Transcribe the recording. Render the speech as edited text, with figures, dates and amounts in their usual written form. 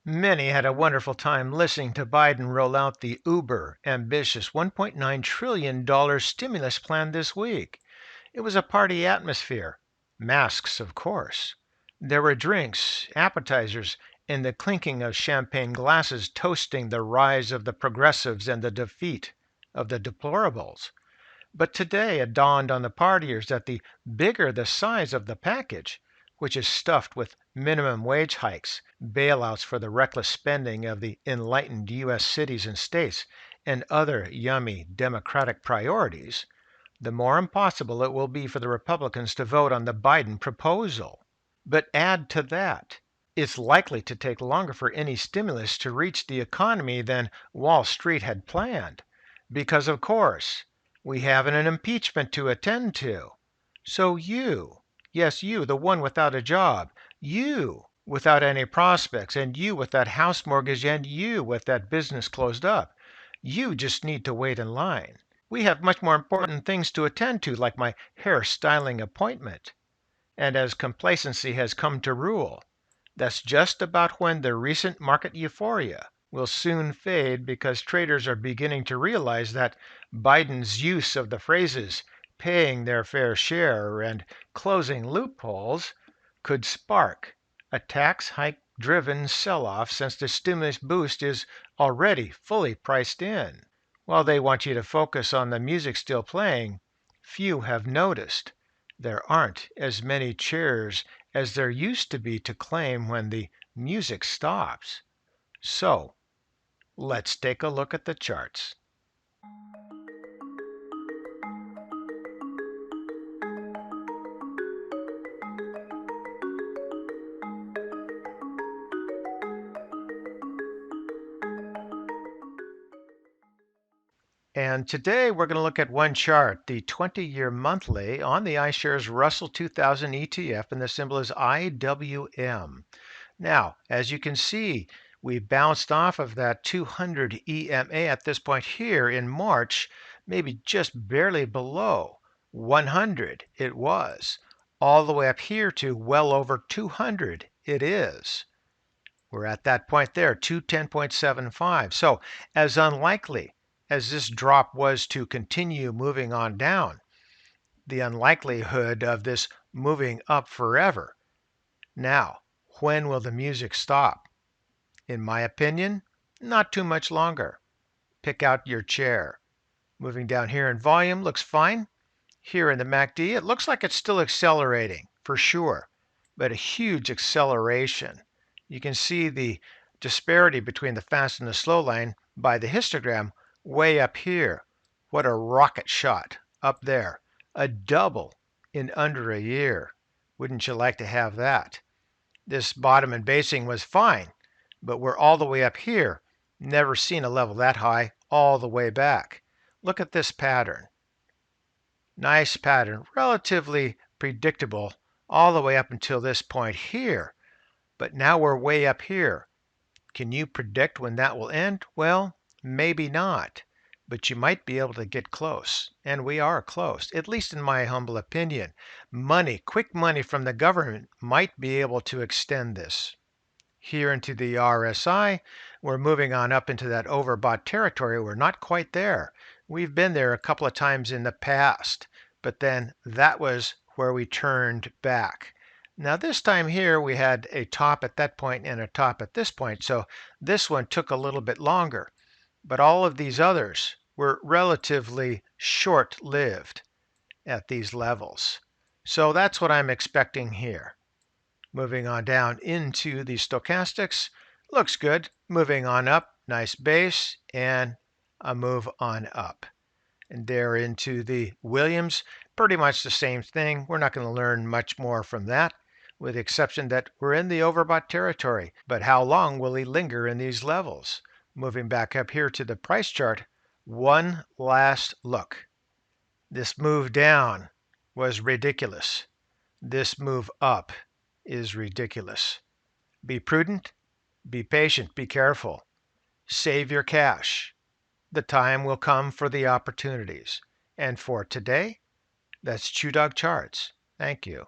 Many had a wonderful time listening to Biden roll out the uber ambitious $1.9 trillion stimulus plan this week. It was a party atmosphere. Masks, of course. There were drinks, appetizers, and the clinking of champagne glasses toasting the rise of the progressives and the defeat of the deplorables. But today it dawned on the partiers that the bigger the size of the package, which is stuffed with minimum wage hikes, bailouts for the reckless spending of the enlightened U.S. cities and states, and other yummy Democratic priorities, the more impossible it will be for the Republicans to vote on the Biden proposal. But add to that, it's likely to take longer for any stimulus to reach the economy than Wall Street had planned. Because, of course, we have an impeachment to attend to. So you, yes, you, the one without a job, you without any prospects, and you with that house mortgage, and you with that business closed up, you just need to wait in line. We have much more important things to attend to, like my hair styling appointment. And as complacency has come to rule, that's just about when the recent market euphoria will soon fade because traders are beginning to realize that Biden's use of the phrases paying their fair share and closing loopholes could spark a tax hike driven sell off since the stimulus boost is already fully priced in. While they want you to focus on the music still playing, few have noticed there aren't as many chairs as there used to be to claim when the music stops. So, let's take a look at the charts. And today we're going to look at one chart, the 20-year monthly on the iShares Russell 2000 ETF, and the symbol is IWM. Now, as you can see, we bounced off of that 200 EMA at this point here in March, maybe just barely below 100 it was, all the way up here to well over 200 it is. We're at that point there, 210.75. So as unlikely as this drop was to continue moving on down, the unlikelihood of this moving up forever. Now, when will the music stop? In my opinion, not too much longer. Pick out your chair. Moving down here in volume looks fine. Here in the MACD, it looks like it's still accelerating, for sure, but a huge acceleration. You can see the disparity between the fast and the slow line by the histogram way up here. What a rocket shot up there. A double in under a year. Wouldn't you like to have that? This bottom and basing was fine, but we're all the way up here. Never seen a level that high all the way back. Look at this pattern. Nice pattern, relatively predictable all the way up until this point here. But now we're way up here. Can you predict when that will end? Well, maybe not. But you might be able to get close. And we are close, at least in my humble opinion. Money, quick money from the government might be able to extend this. Here into the RSI, we're moving on up into that overbought territory. We're not quite there. We've been there a couple of times in the past, but then that was where we turned back. Now this time here we had a top at that point and a top at this point, so this one took a little bit longer. But all of these others were relatively short-lived at these levels. So that's what I'm expecting here. Moving on down into the stochastics, looks good. Moving on up, nice base, and a move on up. And there into the Williams, pretty much the same thing. We're not going to learn much more from that, with the exception that we're in the overbought territory. But how long will he linger in these levels? Moving back up here to the price chart, one last look. This move down was ridiculous. This move up is ridiculous. Be prudent, be patient, be careful. Save your cash. The time will come for the opportunities. And for today, that's ChewDog Charts. Thank you.